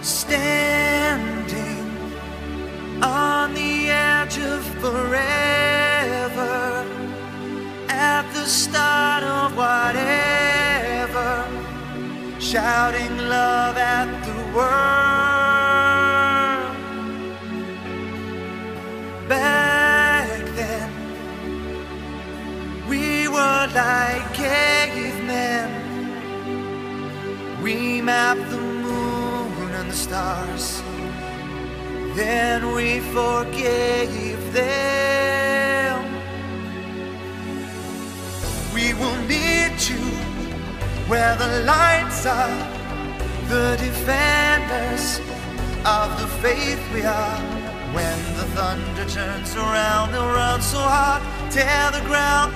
standing on the edge of forever, at the start of whatever, shouting love at the world. Back then, we were like cavemen. We mapped the moon and the stars, then we forgave them. We will meet you where the lights are, the defenders of the faith we are. When the thunder turns around, they'll run so hard, tear the ground.